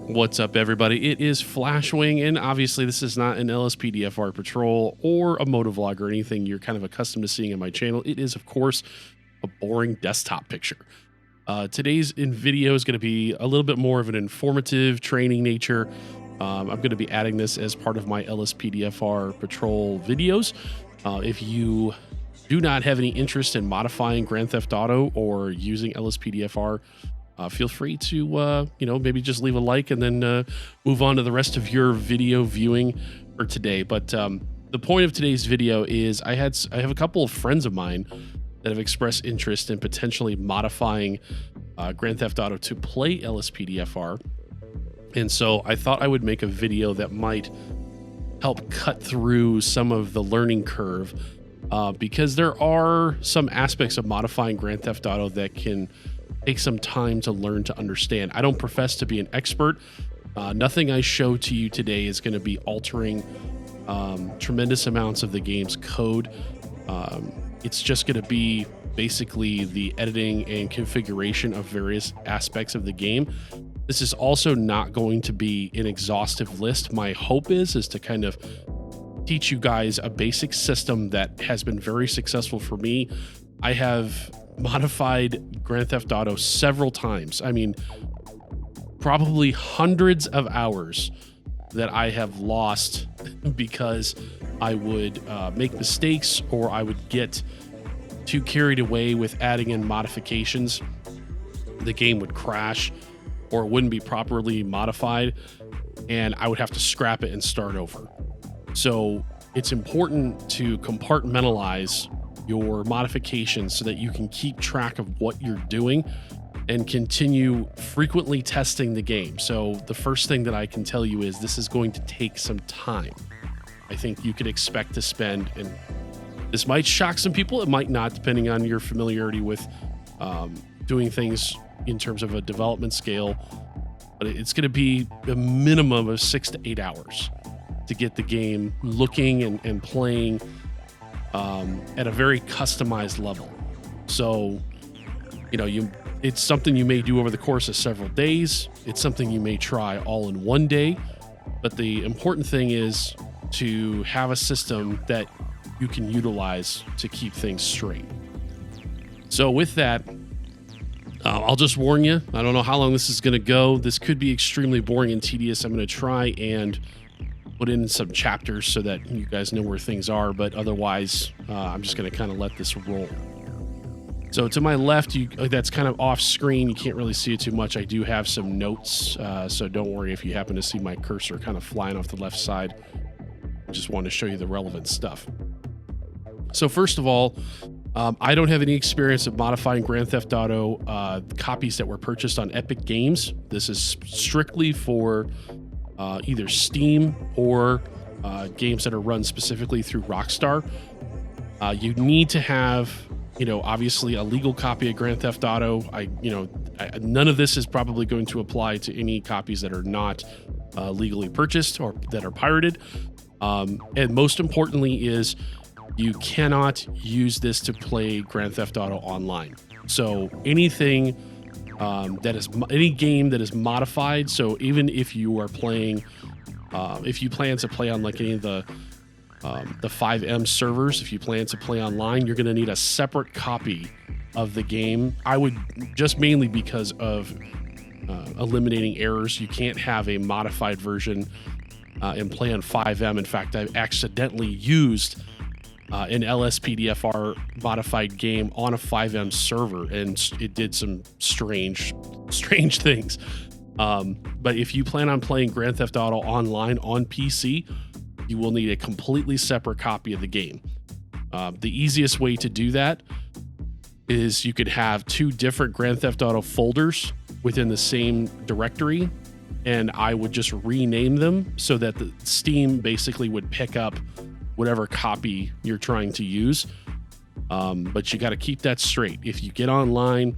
What's up, everybody? It is Flashwing, and obviously this is not an LSPDFR patrol or a motovlog or anything you're kind of accustomed to seeing on my channel. It is, of course, a boring desktop picture. Today's video is going to be a little bit more of an informative training nature. I'm going to be adding this as part of my LSPDFR patrol videos. If you do not have any interest in modifying Grand Theft Auto or using LSPDFR, feel free to, maybe just leave a like and then move on to the rest of your video viewing for today. But the point of today's video is I have a couple of friends of mine that have expressed interest in potentially modifying Grand Theft Auto to play LSPDFR. And so I thought I would make a video that might help cut through some of the learning curve because there are some aspects of modifying Grand Theft Auto that can take some time to learn to understand. I don't profess to be an expert. Nothing I show to you today is going to be altering tremendous amounts of the game's code. It's just going to be basically the editing and configuration of various aspects of the game. This is also not going to be an exhaustive list. My hope is to kind of teach you guys a basic system that has been very successful for me. I have modified Grand Theft Auto several times. I mean, probably hundreds of hours that I have lost because I would make mistakes or I would get too carried away with adding in modifications. The game would crash or it wouldn't be properly modified and I would have to scrap it and start over. So it's important to compartmentalize your modifications so that you can keep track of what you're doing and continue frequently testing the game. So the first thing that I can tell you is this is going to take some time. I think you could expect to spend, and this might shock some people, it might not, depending on your familiarity with doing things in terms of a development scale, but it's going to be a minimum of 6 to 8 hours to get the game looking and playing at a very customized level. So, it's something you may do over the course of several days. It's something you may try all in one day. But the important thing is to have a system that you can utilize to keep things straight. So with that, I'll just warn you, I don't know how long this is going to go. This could be extremely boring and tedious. I'm going to try and put in some chapters so that you guys know where things are, but otherwise I'm just going to kind of let this roll. So to my left, that's kind of off screen. You can't really see it too much. I do have some notes, so don't worry if you happen to see my cursor kind of flying off the left side. I just want to show you the relevant stuff. So first of all, I don't have any experience of modifying Grand Theft Auto copies that were purchased on Epic Games. This is strictly for either Steam or games that are run specifically through Rockstar. You need to have, obviously a legal copy of Grand Theft Auto. None of this is probably going to apply to any copies that are not legally purchased or that are pirated. And most importantly is you cannot use this to play Grand Theft Auto online. So anything any game that is modified, so even if you are playing, if you plan to play on like any of the 5M servers, if you plan to play online, you're going to need a separate copy of the game. I would, just mainly because of eliminating errors. You can't have a modified version and play on 5M. In fact, I've accidentally used an LSPDFR modified game on a 5M server, and it did some strange things. But if you plan on playing Grand Theft Auto online on PC, you will need a completely separate copy of the game. The easiest way to do that is you could have 2 different Grand Theft Auto folders within the same directory, and I would just rename them so that the Steam basically would pick up whatever copy you're trying to use. But you got to keep that straight. If you get online,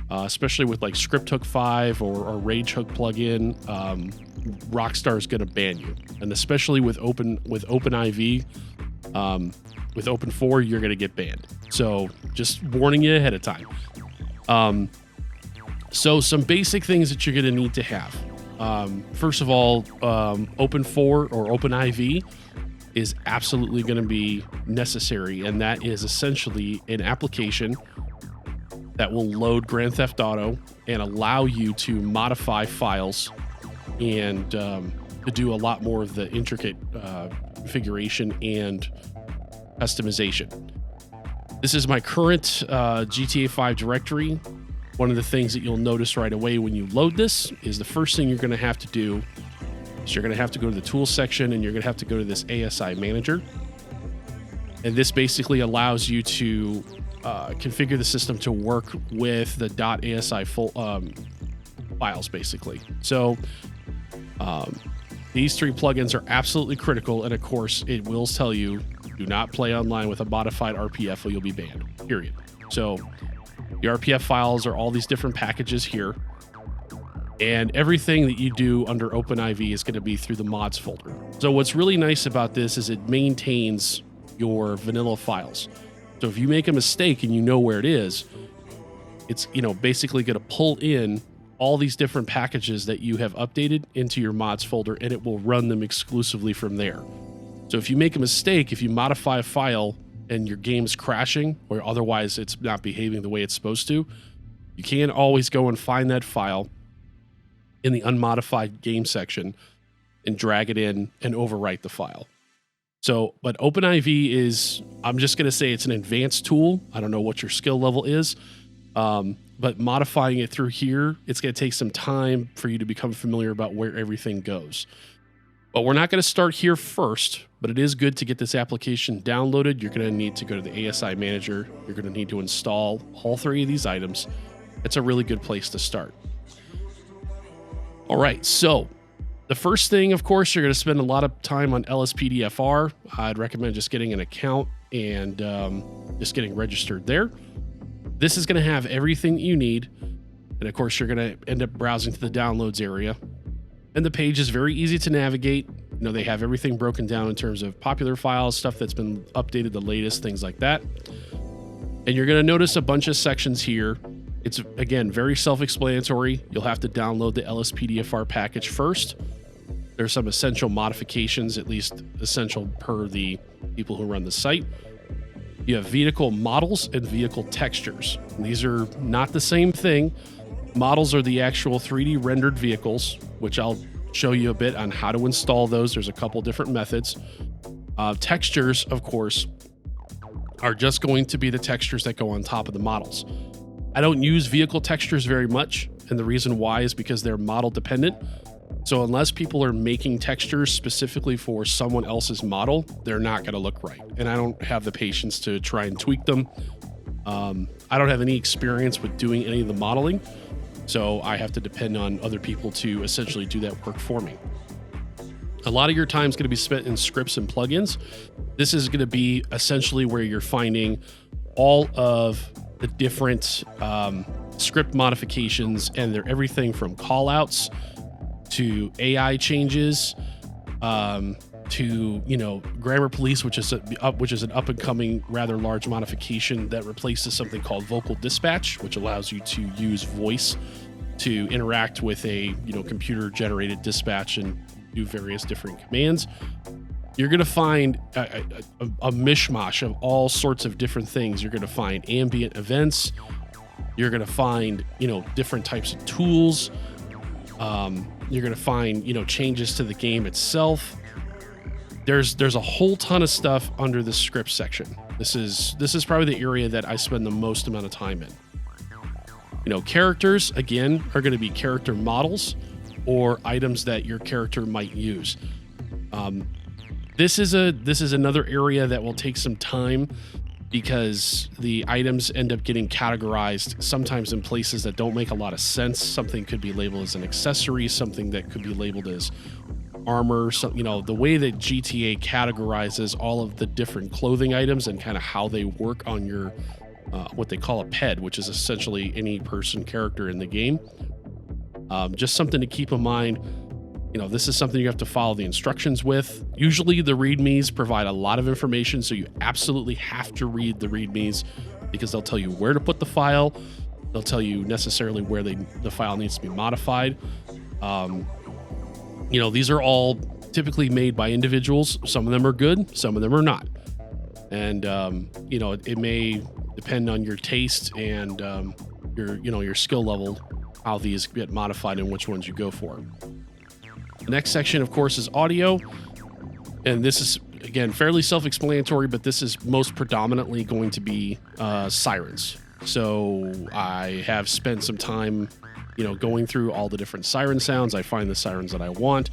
especially with like ScriptHook 5 or Rage Hook plugin, Rockstar is going to ban you. And especially with OpenIV, with Open4, you're going to get banned. So just warning you ahead of time. So some basic things that you're going to need to have. First of all, Open4 or OpenIV is absolutely going to be necessary, and that is essentially an application that will load Grand Theft Auto and allow you to modify files and to do a lot more of the intricate configuration and customization. This is my current GTA 5 directory. One of the things that you'll notice right away when you load this is the first thing you're going to have to do is you're going to have to go to the tools section, and you're going to have to go to this Asi Manager. And this basically allows you to configure the system to work with the .asi files, basically. So these three plugins are absolutely critical, and of course, it will tell you, do not play online with a modified RPF or you'll be banned, period. So the Rpf files are all these different packages here, and everything that you do under OpenIV is going to be through the mods folder. So what's really nice about this is it maintains your vanilla files. So if you make a mistake and you know where it is, it's, you know, basically going to pull in all these different packages that you have updated into your mods folder, and it will run them exclusively from there. So if you make a mistake, if you modify a file and your game's crashing or otherwise it's not behaving the way it's supposed to, you can always go and find that file in the unmodified game section and drag it in and overwrite the file. So, but OpenIV is, I'm just going to say it's an advanced tool. I don't know what your skill level is, but modifying it through here, it's going to take some time for you to become familiar about where everything goes. But we're not going to start here first, but it is good to get this application downloaded. You're going to need to go to the Asi Manager. You're going to need to install all three of these items. It's a really good place to start. All right, so the first thing, of course, you're going to spend a lot of time on LSPDFR. I'd recommend just getting an account and just getting registered there. This is going to have everything that you need. And of course, you're going to end up browsing to the downloads area. And the page is very easy to navigate. You know, they have everything broken down in terms of popular files, stuff that's been updated, the latest, things like that. And you're going to notice a bunch of sections here. It's, again, very self-explanatory. You'll have to download the LSPDFR package first. There's some essential modifications, at least essential per the people who run the site. You have vehicle models and vehicle textures. And these are not the same thing. Models are the actual 3D rendered vehicles, which I'll show you a bit on how to install those. There's a couple different methods. Textures, of course, are just going to be the textures that go on top of the models. I don't use vehicle textures very much, and the reason why is because they're model dependent. So unless people are making textures specifically for someone else's model, they're not going to look right. And I don't have the patience to try and tweak them. I don't have any experience with doing any of the modeling, so I have to depend on other people to essentially do that work for me. A lot of your time is going to be spent in scripts and plugins. This is going to be essentially where you're finding all of the different script modifications, and they're everything from callouts to AI changes to, you know, grammar police, which is an up and coming rather large modification that replaces something called vocal dispatch, which allows you to use voice to interact with a, you know, computer generated dispatch and do various different commands. You're going to find a mishmash of all sorts of different things. You're going to find ambient events. You're going to find, you know, different types of tools. You're going to find, you know, changes to the game itself. There's a whole ton of stuff under the script section. This is probably the area that I spend the most amount of time in. You know, characters, again, are going to be character models or items that your character might use. This is another area that will take some time because the items end up getting categorized sometimes in places that don't make a lot of sense. Something could be labeled as an accessory, something that could be labeled as armor. So, you know, the way that GTA categorizes all of the different clothing items and kind of how they work on your what they call a PED, which is essentially any person character in the game. Just something to keep in mind. You know, this is something you have to follow the instructions with. Usually the READMEs provide a lot of information, so you absolutely have to read the READMEs because they'll tell you where to put the file. They'll tell you necessarily where the file needs to be modified. These are all typically made by individuals. Some of them are good, some of them are not. And, it may depend on your taste and your skill level, how these get modified and which ones you go for. The next section, of course, is audio. And this is, again, fairly self-explanatory, but this is most predominantly going to be sirens. So I have spent some time, going through all the different siren sounds. I find the sirens that I want.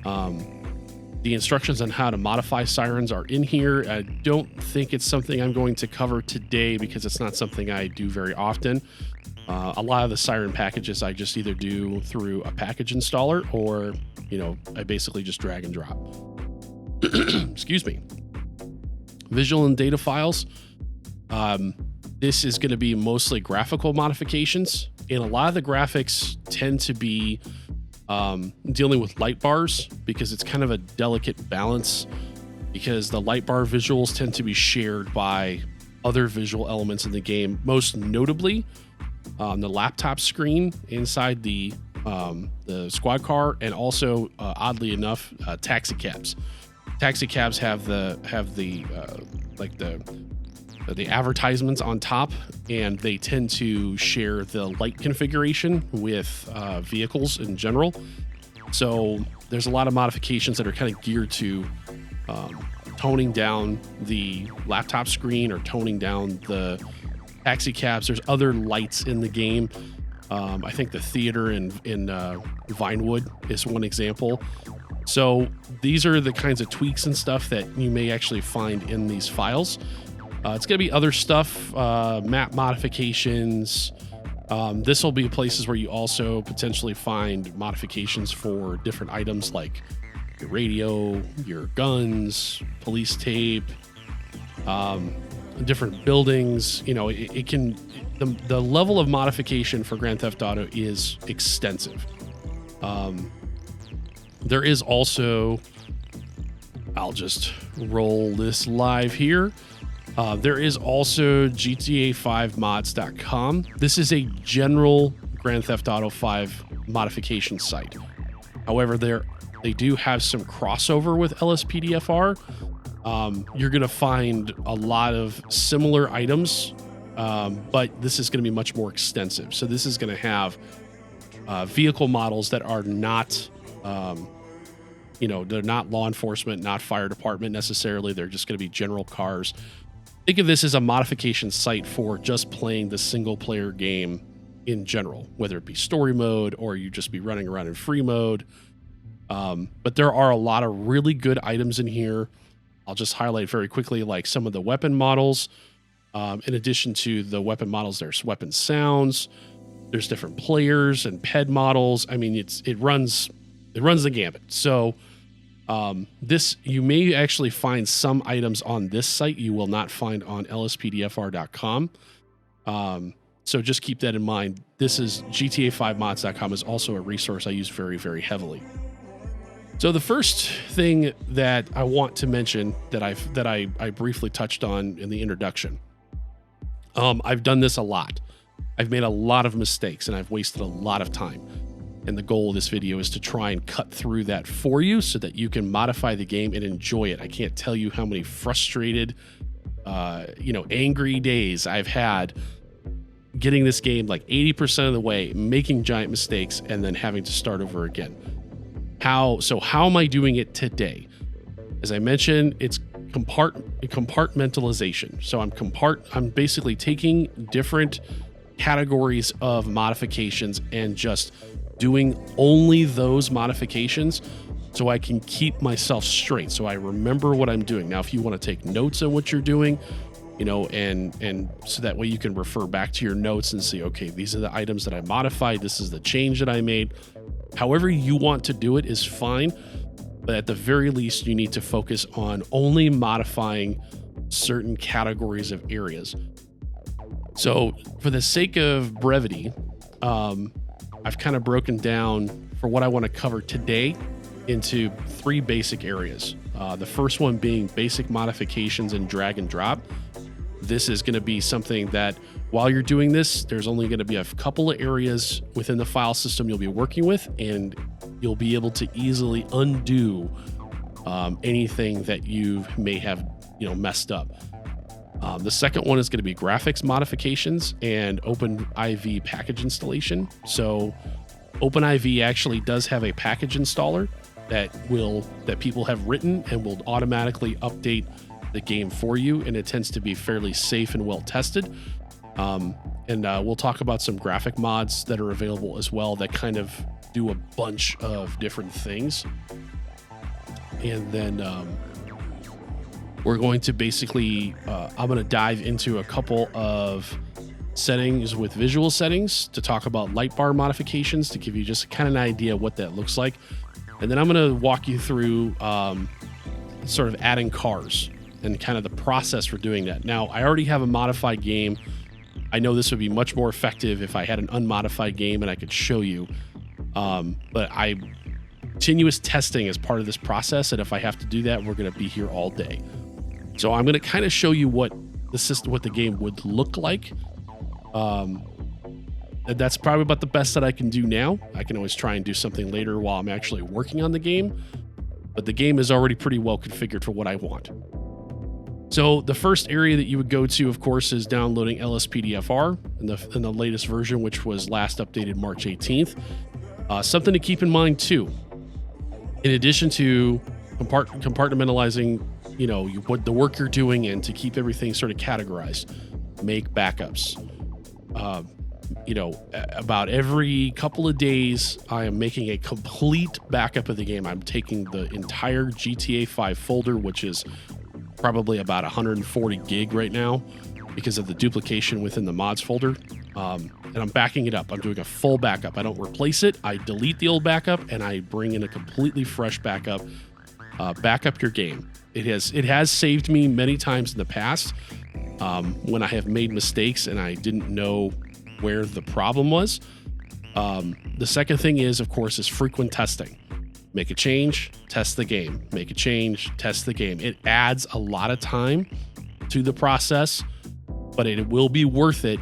The instructions on how to modify sirens are in here. I don't think it's something I'm going to cover today because it's not something I do very often. A lot of the siren packages I just either do through a package installer or, I basically just drag and drop. Excuse me. Visual and data files. This is going to be mostly graphical modifications, and a lot of the graphics tend to be dealing with light bars because it's kind of a delicate balance, because the light bar visuals tend to be shared by other visual elements in the game, most notably the laptop screen inside the squad car, and also oddly enough, taxi cabs. Taxi cabs have the advertisements on top, and they tend to share the light configuration with vehicles in general. So there's a lot of modifications that are kind of geared to toning down the laptop screen or toning down the taxi cabs. There's other lights in the game. I think the theater in Vinewood is one example. So these are the kinds of tweaks and stuff that you may actually find in these files. It's going to be other stuff, map modifications. This will be places where you also potentially find modifications for different items like your radio, your guns, police tape, different buildings. The level of modification for Grand Theft Auto is extensive. There is also, I'll just roll this live here. There is also GTA5mods.com. This is a general Grand Theft Auto 5 modification site. However, they do have some crossover with LSPDFR. You're going to find a lot of similar items, but this is going to be much more extensive. So this is going to have vehicle models that are not, they're not law enforcement, not fire department necessarily. They're just going to be general cars. Think of this as a modification site for just playing the single player game in general, whether it be story mode or you just be running around in free mode. But there are a lot of really good items in here. I'll just highlight very quickly, like some of the weapon models. In addition to the weapon models, there's weapon sounds. There's different players and ped models. I mean, it runs the gamut. So you may actually find some items on this site you will not find on lspdfr.com. So just keep that in mind. This is GTA5mods.com is also a resource I use very, very heavily. So the first thing that I want to mention that I briefly touched on in the introduction, I've done this a lot. I've made a lot of mistakes and I've wasted a lot of time. And the goal of this video is to try and cut through that for you so that you can modify the game and enjoy it. I can't tell you how many frustrated, angry days I've had getting this game like 80% of the way, making giant mistakes, and then having to start over again. How am I doing it today? As I mentioned, it's compartmentalization. So I'm basically taking different categories of modifications and just doing only those modifications so I can keep myself straight, so I remember what I'm doing. Now, if you want to take notes on what you're doing, and so that way you can refer back to your notes and see, okay, these are the items that I modified, this is the change that I made. However you want to do it is fine, but at the very least, you need to focus on only modifying certain categories of areas. So for the sake of brevity, I've kind of broken down for what I want to cover today into 3 basic areas. The first one being basic modifications and drag and drop. This is going to be something that while you're doing this, there's only going to be a couple of areas within the file system you'll be working with, and you'll be able to easily undo anything that you may have, messed up. The second one is going to be graphics modifications and OpenIV package installation. So OpenIV actually does have a package installer that people have written and will automatically update the game for you, and it tends to be fairly safe and well tested. And we'll talk about some graphic mods that are available as well that kind of do a bunch of different things. And then we're going to basically, I'm going to dive into a couple of settings with visual settings to talk about light bar modifications to give you just kind of an idea what that looks like. And then I'm going to walk you through sort of adding cars and kind of the process for doing that. Now, I already have a modified game. I know this would be much more effective if I had an unmodified game and I could show you. But continuous testing is part of this process, and if I have to do that, we're going to be here all day. So I'm going to kind of show you what the game would look like. And that's probably about the best that I can do now. I can always try and do something later while I'm actually working on the game, but the game is already pretty well configured for what I want. So the first area that you would go to, of course, is downloading LSPDFR in the latest version, which was last updated March 18th. Something to keep in mind too, in addition to compartmentalizing, what the work you're doing and to keep everything sort of categorized, make backups. About every couple of days, I am making a complete backup of the game. I'm taking the entire GTA 5 folder, which is probably about 140 gig right now because of the duplication within the mods folder. And I'm backing it up. I'm doing a full backup. I don't replace it. I delete the old backup and I bring in a completely fresh backup. Back up your game. It has saved me many times in the past when I have made mistakes and I didn't know where the problem was. The second thing is, of course, is frequent testing. Make a change, test the game. Make a change, test the game. It adds a lot of time to the process, but it will be worth it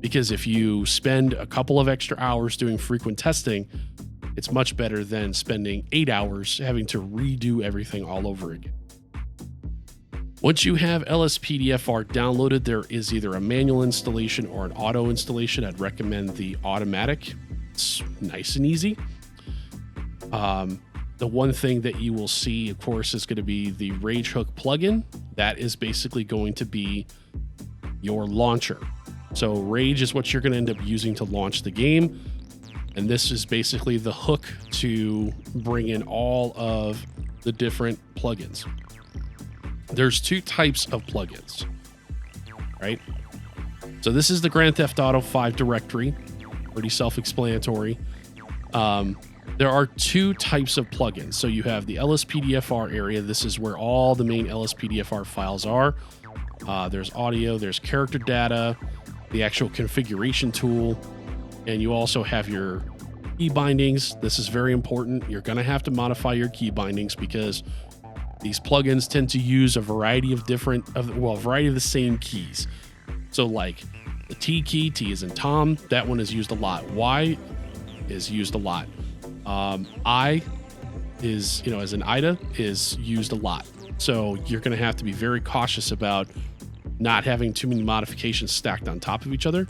because if you spend a couple of extra hours doing frequent testing, it's much better than spending 8 hours having to redo everything all over again. Once you have LSPDFR downloaded, there is either a manual installation or an auto installation. I'd recommend the automatic. It's nice and easy. The one thing that you will see, of course, is going to be the Rage Hook plugin. That is basically going to be your launcher. So Rage is what you're going to end up using to launch the game. And this is basically the hook to bring in all of the different plugins. There's two types of plugins, right? So this is the Grand Theft Auto 5 directory, pretty self-explanatory. There are two types of plugins. So you have the LSPDFR area. This is where all the main LSPDFR files are. There's audio, there's character data, the actual configuration tool, and you also have your key bindings. This is very important. You're going to have to modify your key bindings because these plugins tend to use a variety of the same keys. So like the T key, T is in Tom, that one is used a lot. Y is used a lot. I is, as in Ida, is used a lot. So you're going to have to be very cautious about not having too many modifications stacked on top of each other.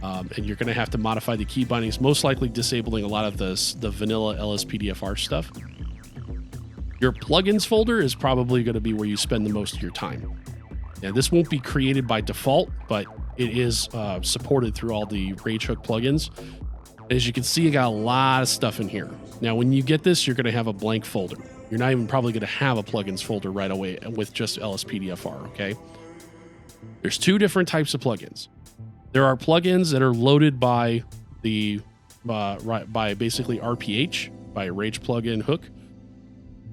And you're going to have to modify the key bindings, most likely disabling a lot of the vanilla LSPDFR stuff. Your plugins folder is probably going to be where you spend the most of your time. Now, this won't be created by default, but it is supported through all the Rage Hook plugins. As you can see, you got a lot of stuff in here. Now, when you get this, you're going to have a blank folder. You're not even probably going to have a plugins folder right away with just LSPDFR, okay? There's two different types of plugins. There are plugins that are loaded by by basically RPH, by Rage Plugin Hook.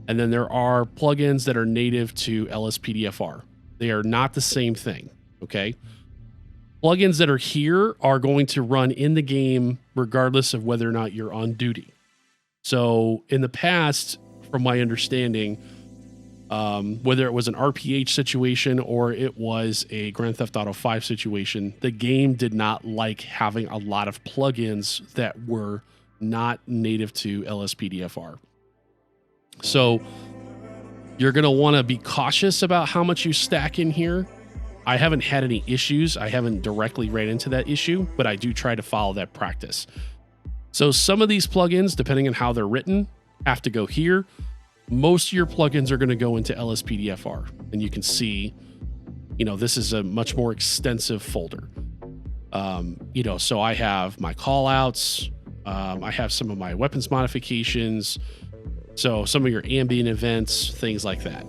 And then there are plugins that are native to LSPDFR. They are not the same thing, okay? Plugins that are here are going to run in the game regardless of whether or not you're on duty. So in the past, from my understanding, whether it was an RPH situation or it was a Grand Theft Auto 5 situation, the game did not like having a lot of plugins that were not native to LSPDFR. So you're going to want to be cautious about how much you stack in here. I haven't had any issues. I haven't directly ran into that issue, but I do try to follow that practice. So some of these plugins, depending on how they're written, have to go here. Most of your plugins are going to go into LSPDFR, and you can see, this is a much more extensive folder. So I have my callouts, I have some of my weapons modifications, so some of your ambient events, things like that.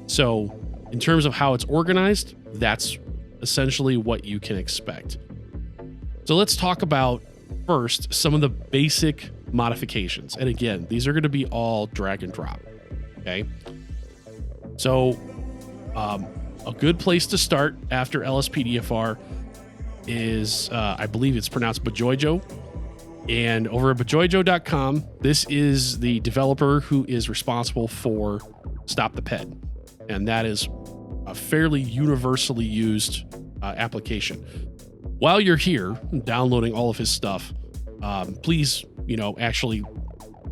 So in terms of how it's organized, that's essentially what you can expect. So let's talk about first some of the basic modifications. And again, these are going to be all drag and drop. Okay. So a good place to start after LSPDFR is, I believe it's pronounced Bajoijo. And over at bajoijo.com, this is the developer who is responsible for Stop the Ped. And that is a fairly universally used application. While you're here downloading all of his stuff, please, actually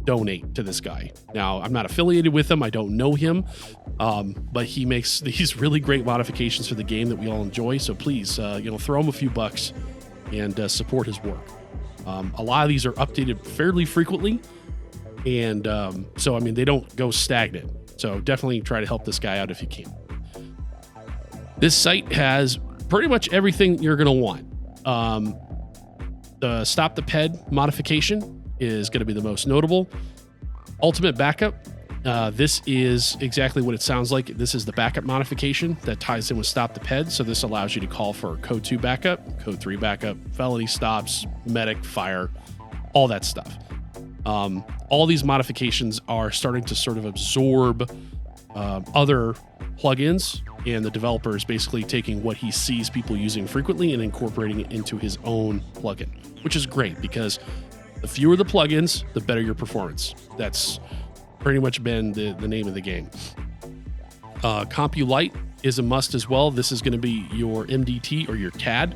donate to this guy. Now, I'm not affiliated with him. I don't know him, but he makes these really great modifications for the game that we all enjoy. So please, throw him a few bucks and support his work. A lot of these are updated fairly frequently. And so they don't go stagnant. So definitely try to help this guy out if you can. This site has pretty much everything you're going to want. The Stop the Ped modification is going to be the most notable. Ultimate Backup. This is exactly what it sounds like. This is the backup modification that ties in with Stop the Ped. So this allows you to call for Code 2 backup, Code 3 backup, felony stops, medic, fire, all that stuff. All these modifications are starting to sort of absorb other plugins, and the developer is basically taking what he sees people using frequently and incorporating it into his own plugin, which is great because the fewer the plugins, the better your performance. That's pretty much been the name of the game. CompuLite is a must as well. This is going to be your MDT or your CAD.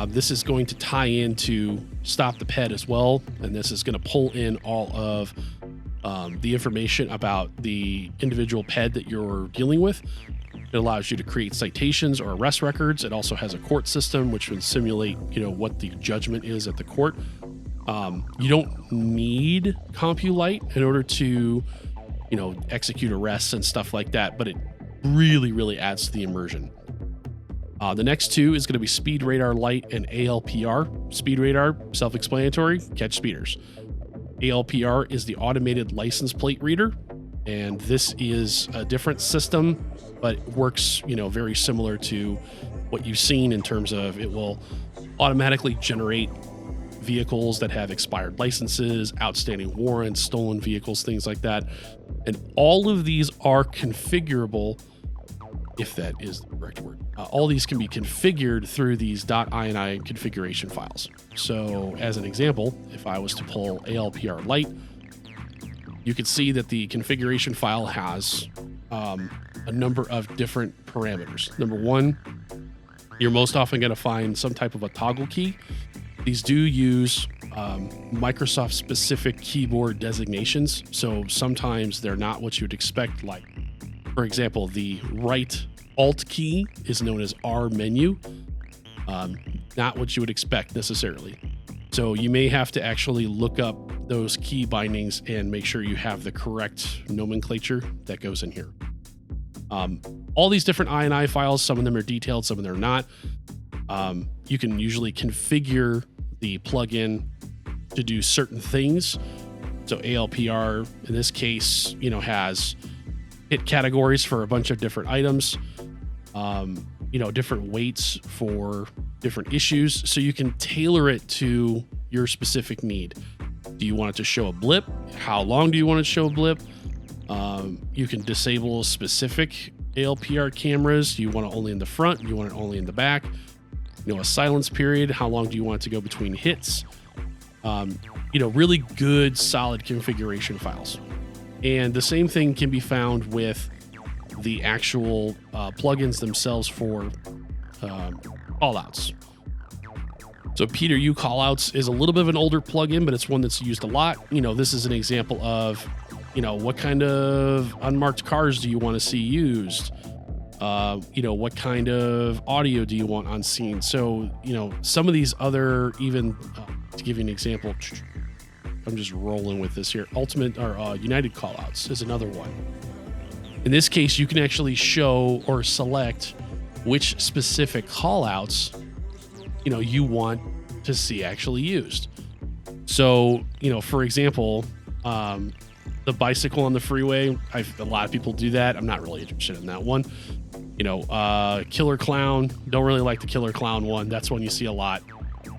This is going to tie into Stop the Ped as well, and this is going to pull in all of the information about the individual ped that you're dealing with. It allows you to create citations or arrest records. It also has a court system, which would simulate, what the judgment is at the court. You don't need CompuLite in order to, execute arrests and stuff like that, but it really, really adds to the immersion. The next two is going to be Speed Radar Lite and ALPR. Speed Radar, self-explanatory, catch speeders. ALPR is the automated license plate reader, and this is a different system, but it works, very similar to what you've seen in terms of it will automatically generate vehicles that have expired licenses, outstanding warrants, stolen vehicles, things like that. And all of these are configurable, if that is the correct word. All these can be configured through these .ini configuration files. So as an example, if I was to pull ALPR Lite, you can see that the configuration file has a number of different parameters. Number one, you're most often going to find some type of a toggle key. These do use Microsoft specific keyboard designations. So sometimes they're not what you'd expect. Like, for example, the right Alt key is known as R menu. Not what you would expect necessarily. So you may have to actually look up those key bindings and make sure you have the correct nomenclature that goes in here. All these different INI files, some of them are detailed, some of them are not. You can usually configure the plugin to do certain things. So ALPR, in this case, has hit categories for a bunch of different items, different weights for different issues. So you can tailor it to your specific need. Do you want it to show a blip? How long do you want it to show a blip? You can disable specific ALPR cameras. Do you want it only in the front? Do you want it only in the back? A silence period. How long do you want it to go between hits? Really good, solid configuration files. And the same thing can be found with the actual plugins themselves for callouts. So Peter U callouts is a little bit of an older plugin, but it's one that's used a lot. This is an example of, what kind of unmarked cars do you want to see used? What kind of audio do you want on scene? So, some of these other, even to give you an example, I'm just rolling with this here. Ultimate or United callouts is another one. In this case, you can actually show or select which specific callouts you want to see actually used. So, for example, the bicycle on the freeway, a lot of people do that. I'm not really interested in that one. Killer Clown, don't really like the Killer Clown one. That's one you see a lot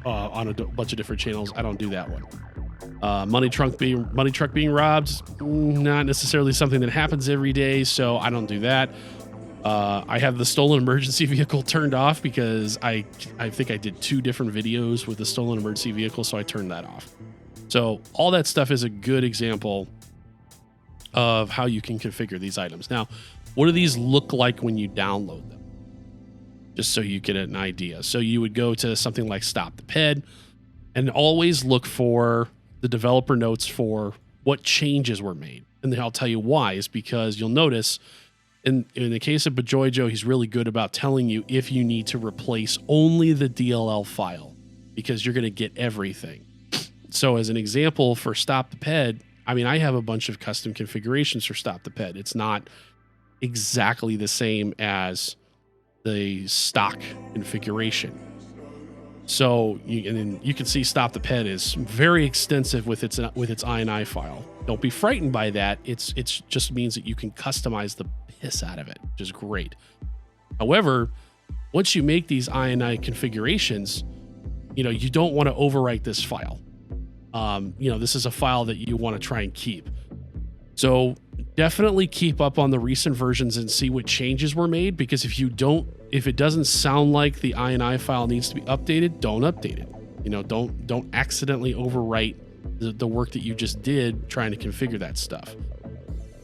on a bunch of different channels. I don't do that one. Money truck being robbed, not necessarily something that happens every day, so I don't do that. I have the stolen emergency vehicle turned off because I think I did 2 different videos with the stolen emergency vehicle, so I turned that off. So all that stuff is a good example of how you can configure these items. Now, what do these look like when you download them? Just so you get an idea. So you would go to something like Stop the Ped and always look for the developer notes for what changes were made. And then I'll tell you why, is because you'll notice in the case of Bajoijo, he's really good about telling you if you need to replace only the DLL file, because you're going to get everything. So as an example for Stop the Ped, I have a bunch of custom configurations for Stop the Ped. It's not exactly the same as the stock configuration. So you can see Stop the Ped is very extensive with its INI file. Don't be frightened by that. It's just means that you can customize the piss out of it, which is great. However, once you make these INI configurations, you don't want to overwrite this file. This is a file that you want to try and keep. So definitely keep up on the recent versions and see what changes were made, because if it doesn't sound like the INI file needs to be updated, don't update it. Don't accidentally overwrite the work that you just did trying to configure that stuff.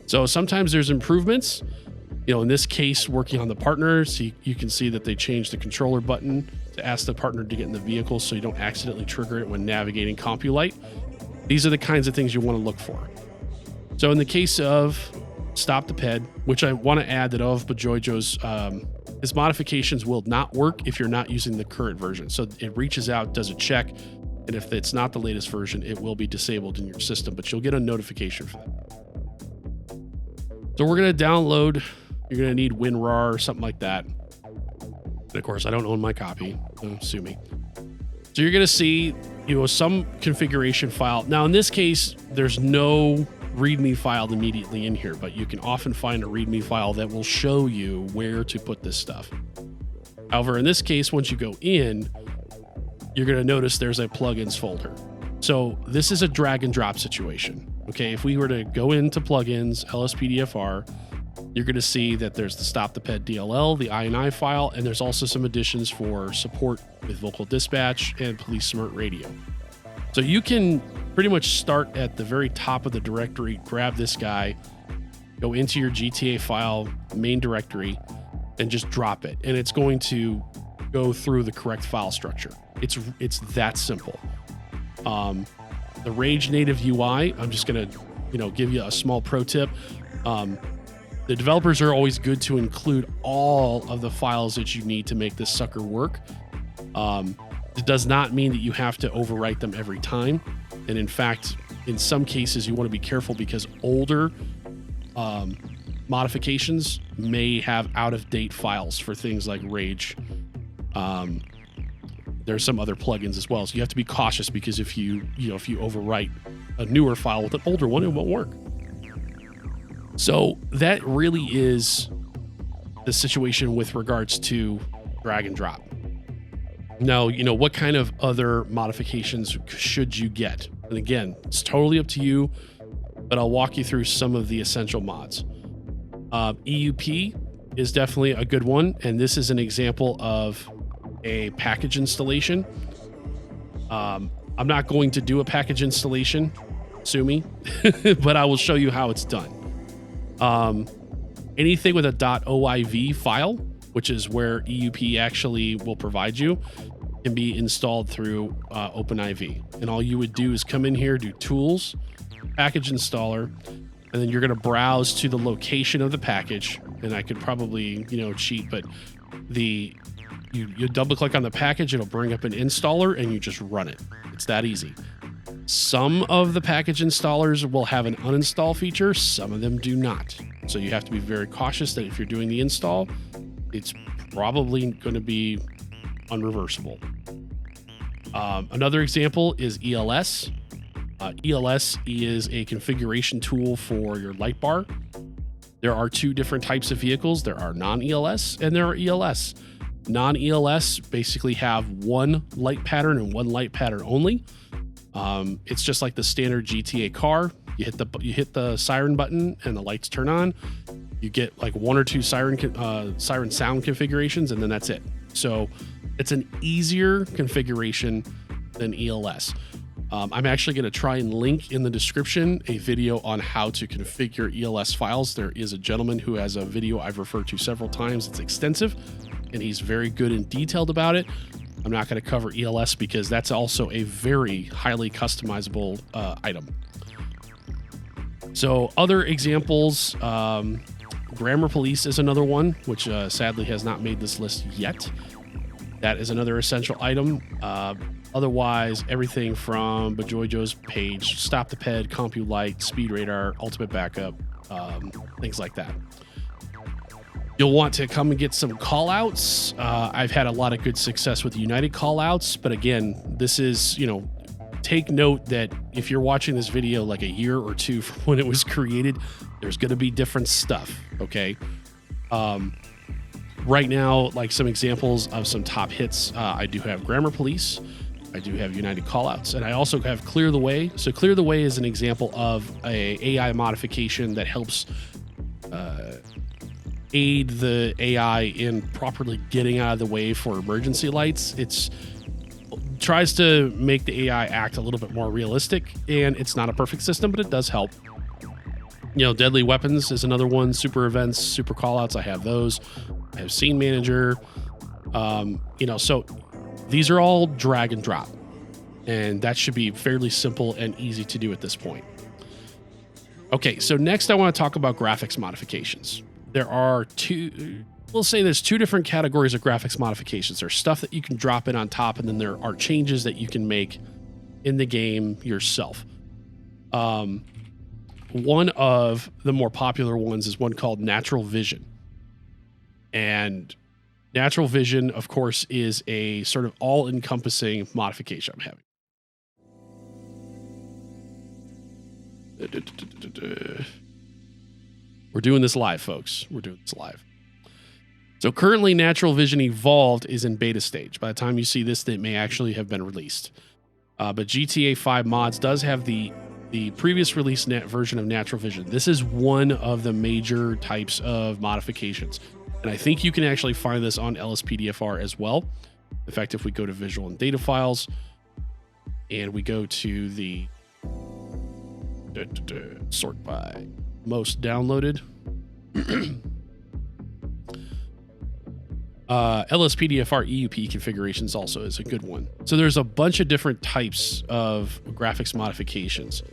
So sometimes there's improvements. In this case, working on the partners, you can see that they changed the controller button to ask the partner to get in the vehicle so you don't accidentally trigger it when navigating CompuLite. These are the kinds of things you want to look for. So in the case of Stop the Ped, which I want to add that of Bajoijo's, his modifications will not work if you're not using the current version. So it reaches out, does a check, and if it's not the latest version, it will be disabled in your system, but you'll get a notification for that. So we're going to download, you're going to need WinRAR or something like that. And of course, I don't own my copy, so sue me. So you're going to see, some configuration file. Now in this case, there's no README file immediately in here, but you can often find a README file that will show you where to put this stuff. However, in this case, once you go in, you're going to notice there's a plugins folder. So this is a drag and drop situation. Okay, if we were to go into plugins, LSPDFR, you're going to see that there's the Stop the Ped DLL, the INI file, and there's also some additions for support with vocal dispatch and police smart radio. So you can pretty much start at the very top of the directory, grab this guy, go into your GTA file main directory, and just drop it. And it's going to go through the correct file structure. It's that simple. The Rage native UI, I'm just going to, give you a small pro tip. The developers are always good to include all of the files that you need to make this sucker work. It does not mean that you have to overwrite them every time. And in fact, in some cases, you want to be careful because older modifications may have out-of-date files for things like Rage. There's some other plugins as well. So you have to be cautious because if you overwrite a newer file with an older one, it won't work. So that really is the situation with regards to drag and drop. Now, what kind of other modifications should you get? And again, it's totally up to you, but I'll walk you through some of the essential mods. EUP is definitely a good one, and this is an example of a package installation. I'm not going to do a package installation, sue me, but I will show you how it's done. Anything with a .oiv file, which is where EUP actually will provide you, can be installed through OpenIV. And all you would do is come in here, do Tools, Package Installer, and then you're going to browse to the location of the package. And I could probably, cheat, but you double click on the package, it'll bring up an installer, and you just run it. It's that easy. Some of the package installers will have an uninstall feature, some of them do not. So you have to be very cautious that if you're doing the install, it's probably going to be unreversible. Another example is ELS. ELS is a configuration tool for your light bar. There are two different types of vehicles. There are non-ELS and there are ELS. Non-ELS basically have one light pattern and one light pattern only. It's just like the standard GTA car. You hit the siren button and the lights turn on. You get like one or two siren sound configurations, and then that's it. So it's an easier configuration than ELS. I'm actually going to try and link in the description a video on how to configure ELS files. There is a gentleman who has a video I've referred to several times. It's extensive, and he's very good and detailed about it. I'm not going to cover ELS because that's also a very highly customizable item. So other examples, Grammar Police is another one, which sadly has not made this list yet. That is another essential item. Otherwise, everything from Bajojo's page, Stop the Ped, CompuLite, Speed Radar, Ultimate Backup, things like that. You'll want to come and get some callouts. I've had a lot of good success with United callouts, but again, this is, take note that if you're watching this video like a year or two from when it was created, there's going to be different stuff, okay? Right now, like some examples of some top hits, I do have Grammar Police, I do have United callouts, and I also have Clear the Way. So Clear the Way is an example of a AI modification that helps aid the AI in properly getting out of the way for emergency lights. It's tries to make the AI act a little bit more realistic, and it's not a perfect system, but it does help. Deadly Weapons is another one. Super Events, Super Callouts, I have those. I have Scene Manager. So these are all drag and drop, and that should be fairly simple and easy to do at this point. Okay, so next I want to talk about graphics modifications. There are there's two different categories of graphics modifications. There's stuff that you can drop in on top, and then there are changes that you can make in the game yourself. One of the more popular ones is one called Natural Vision. And Natural Vision, of course, is a sort of all-encompassing modification I'm having. We're doing this live, folks. We're doing this live. So currently, Natural Vision Evolved is in beta stage. By the time you see this, it may actually have been released. But GTA 5 Mods does have the previous release version of Natural Vision. This is one of the major types of modifications. And I think you can actually find this on LSPDFR as well. In fact, if we go to Visual and Data Files, and we go to the sort by most downloaded, LSPDFR EUP configurations also is a good one. So there's a bunch of different types of graphics modifications.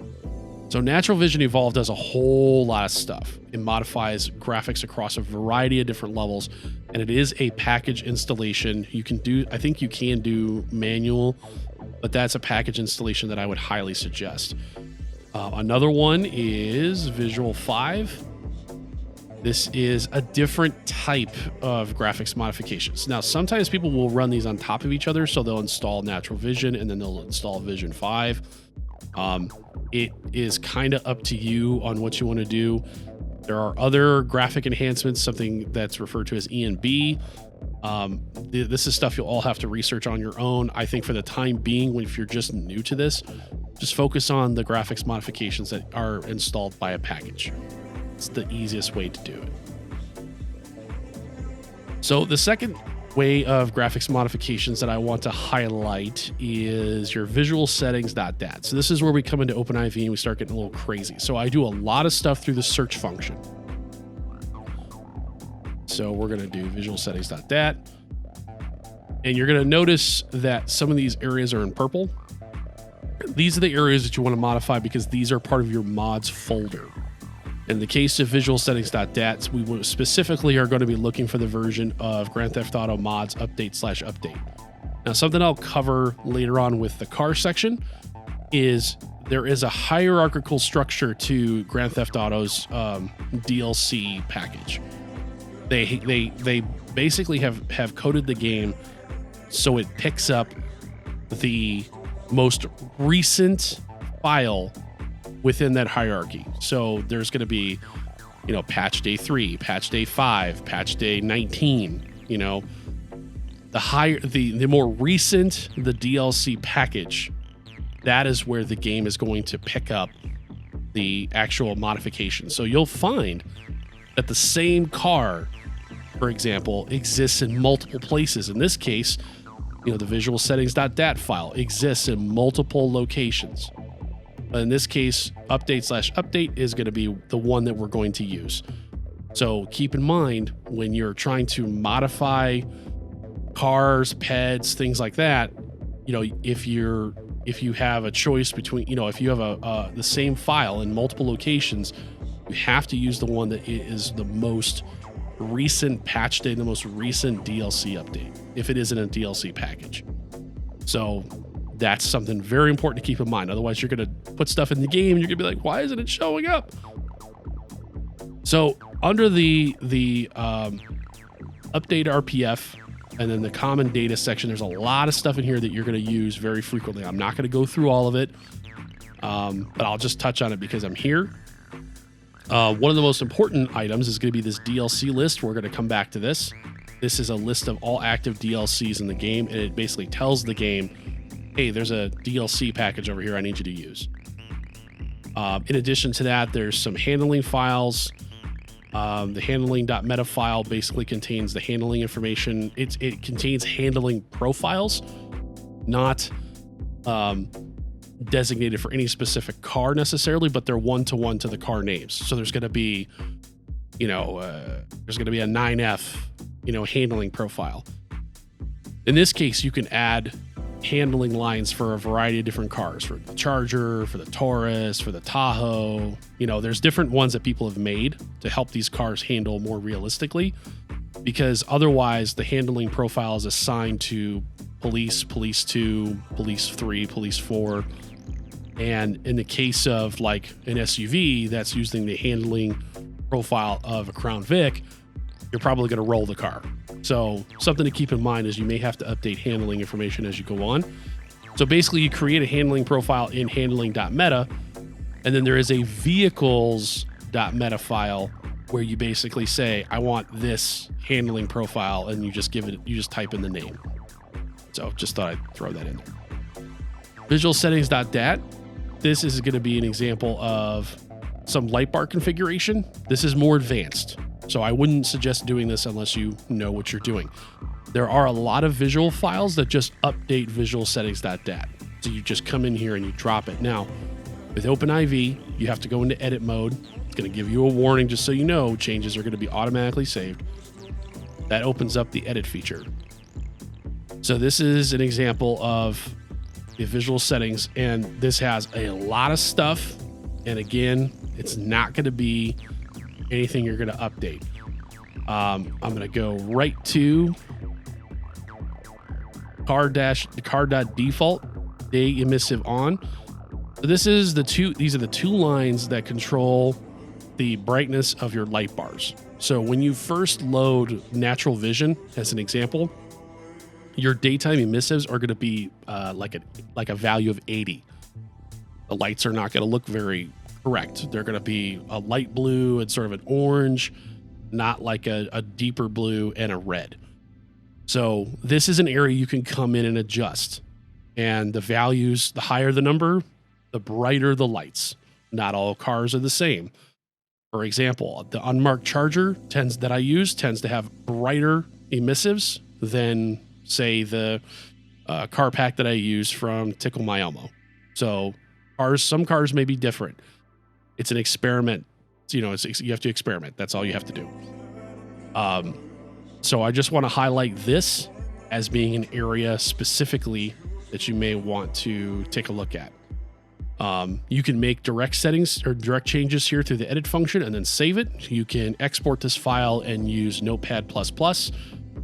So Natural Vision Evolved does a whole lot of stuff. It modifies graphics across a variety of different levels, and it is a package installation. I think you can do manual, but that's a package installation that I would highly suggest. Another one is Visual 5. This is a different type of graphics modifications. Now, sometimes people will run these on top of each other, so they'll install Natural Vision and then they'll install Vision 5. It is kind of up to you on what you want to do. There are other graphic enhancements, something that's referred to as ENB. This is stuff you'll all have to research on your own. I think for the time being, if you're just new to this, just focus on the graphics modifications that are installed by a package. It's the easiest way to do it. So the second way of graphics modifications that I want to highlight is your visualsettings.dat. So this is where we come into OpenIV and we start getting a little crazy. So I do a lot of stuff through the search function. So we're going to do visualsettings.dat. And you're going to notice that some of these areas are in purple. These are the areas that you want to modify because these are part of your mods folder. In the case of visualsettings.dat, we specifically are going to be looking for the version of Grand Theft Auto mods update/update. Now, something I'll cover later on with the car section is there is a hierarchical structure to Grand Theft Auto's DLC package. They basically have coded the game so it picks up the most recent file within that hierarchy. So there's going to be, patch day 3, patch day 5, patch day 19. The more recent the DLC package, that is where the game is going to pick up the actual modification. So you'll find that the same car, for example, exists in multiple places. In this case, the visualsettings.dat file exists in multiple locations. In this case, update/update is going to be the one that we're going to use. So keep in mind when you're trying to modify cars, pets, things like that, if you have a choice between, if you have the same file in multiple locations, you have to use the one that is the most recent patch day, the most recent DLC update, if it isn't a DLC package. So that's something very important to keep in mind. Otherwise, you're going to put stuff in the game and you're going to be like, why isn't it showing up? So under the update Rpf and then the common data section, there's a lot of stuff in here that you're going to use very frequently. I'm not going to go through all of it, but I'll just touch on it because I'm here. One of the most important items is going to be this DLC list. We're going to come back to this. This is a list of all active DLCs in the game, and it basically tells the game, hey, there's a DLC package over here I need you to use. In addition to that, there's some handling files. The handling.meta file basically contains the handling information. It contains handling profiles, not designated for any specific car necessarily, but they're one-to-one to the car names. So there's going to be, there's going to be a 9F, handling profile. In this case, you can add handling lines for a variety of different cars, for the Charger, for the Taurus, for the Tahoe. There's different ones that people have made to help these cars handle more realistically, because otherwise the handling profile is assigned to police, police 2, police 3, police 4. And in the case of like an SUV that's using the handling profile of a Crown Vic, you're probably going to roll the car. So something to keep in mind is you may have to update handling information as you go on. So basically you create a handling profile in handling.meta, and then there is a vehicles.meta file where you basically say, I want this handling profile, and you just type in the name. So just thought I'd throw that in there. Visualsettings.dat. This is going to be an example of some light bar configuration. This is more advanced, so I wouldn't suggest doing this unless you know what you're doing. There are a lot of visual files that just update visualsettings.dat. So you just come in here and you drop it. Now, with OpenIV, you have to go into edit mode. It's going to give you a warning just so you know changes are going to be automatically saved. That opens up the edit feature. So this is an example of the visual settings, and this has a lot of stuff. And again, it's not going to be anything you're going to update. I'm going to go right to car.default day emissive on. So these are the two lines that control the brightness of your light bars. So when you first load natural vision, as an example, your daytime emissives are going to be like a value of 80. The lights are not going to look very correct. They're going to be a light blue and sort of an orange, not like a deeper blue and a red. So this is an area you can come in and adjust. And the values, the higher the number, the brighter the lights. Not all cars are the same. For example, the unmarked Charger that I use tends to have brighter emissives than, say, the car pack that I use from Tickle My Elmo. So some cars may be different. It's an experiment. You have to experiment. That's all you have to do. So I just want to highlight this as being an area specifically that you may want to take a look at. You can make direct settings or direct changes here through the edit function and then save it. You can export this file and use Notepad++,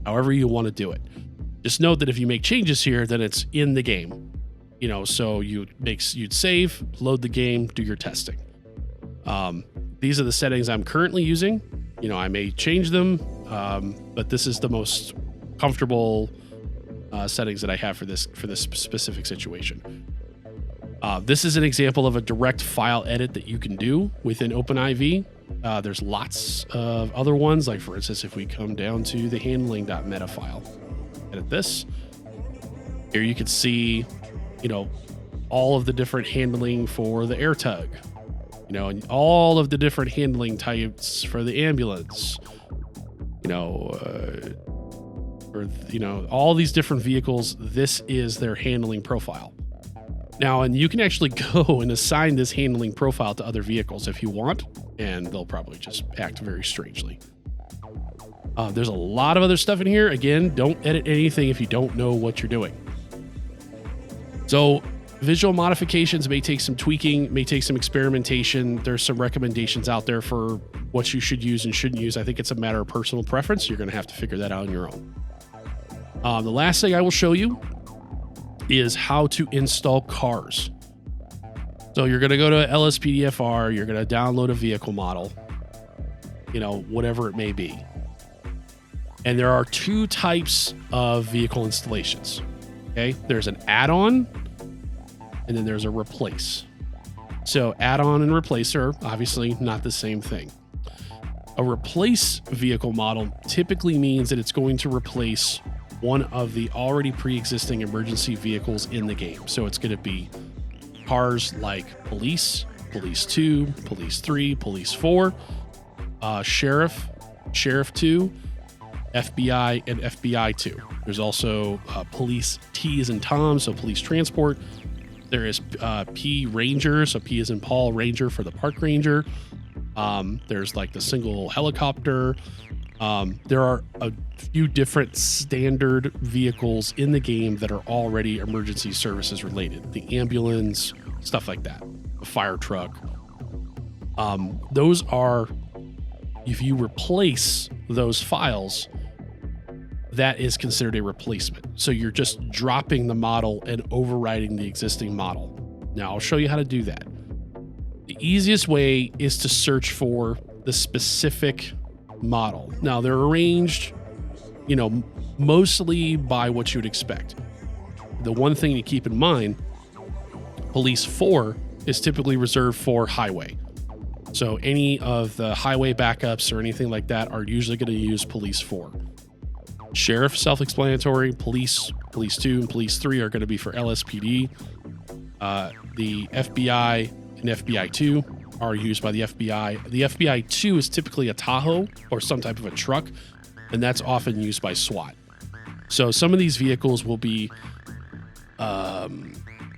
however you want to do it. Just note that if you make changes here, then it's in the game. So you'd save, load the game, do your testing. These are the settings I'm currently using. I may change them, but this is the most comfortable settings that I have for this specific situation. This is an example of a direct file edit that you can do within OpenIV. There's lots of other ones, like for instance, if we come down to the handling.meta file, edit this. Here you can see, all of the different handling for the air tug, and all of the different handling types for the ambulance, all these different vehicles. This is their handling profile. Now, and you can actually go and assign this handling profile to other vehicles if you want, and they'll probably just act very strangely. There's a lot of other stuff in here. Again, don't edit anything if you don't know what you're doing. So visual modifications may take some tweaking, may take some experimentation. There's some recommendations out there for what you should use and shouldn't use. I think it's a matter of personal preference. You're going to have to figure that out on your own. The last thing I will show you is how to install cars. So you're going to go to LSPDFR, you're going to download a vehicle model, whatever it may be. And there are two types of vehicle installations. Okay, there's an add-on and then there's a replace. So add-on and replace are obviously not the same thing. A replace vehicle model typically means that it's going to replace one of the already pre-existing emergency vehicles in the game. So it's going to be cars like police, police 2, police 3, police 4, sheriff 2, FBI, and FBI 2. There's also police T as in Tom, so police transport. There is P Ranger, so P as in Paul, Ranger for the park ranger. There's like the single helicopter. There are a few different standard vehicles in the game that are already emergency services related. The ambulance, stuff like that. A fire truck. Those are, if you replace those files, that is considered a replacement. So you're just dropping the model and overriding the existing model. Now I'll show you how to do that. The easiest way is to search for the specific model. Now they're arranged, mostly by what you would expect. The one thing to keep in mind, police 4 is typically reserved for highway. So any of the highway backups or anything like that are usually going to use police 4. Sheriff, self-explanatory. Police 2 and police 3 are going to be for LSPD. The FBI and FBI 2 are used by the FBI. The FBI 2 is typically a Tahoe or some type of a truck, and that's often used by SWAT. So some of these vehicles will be,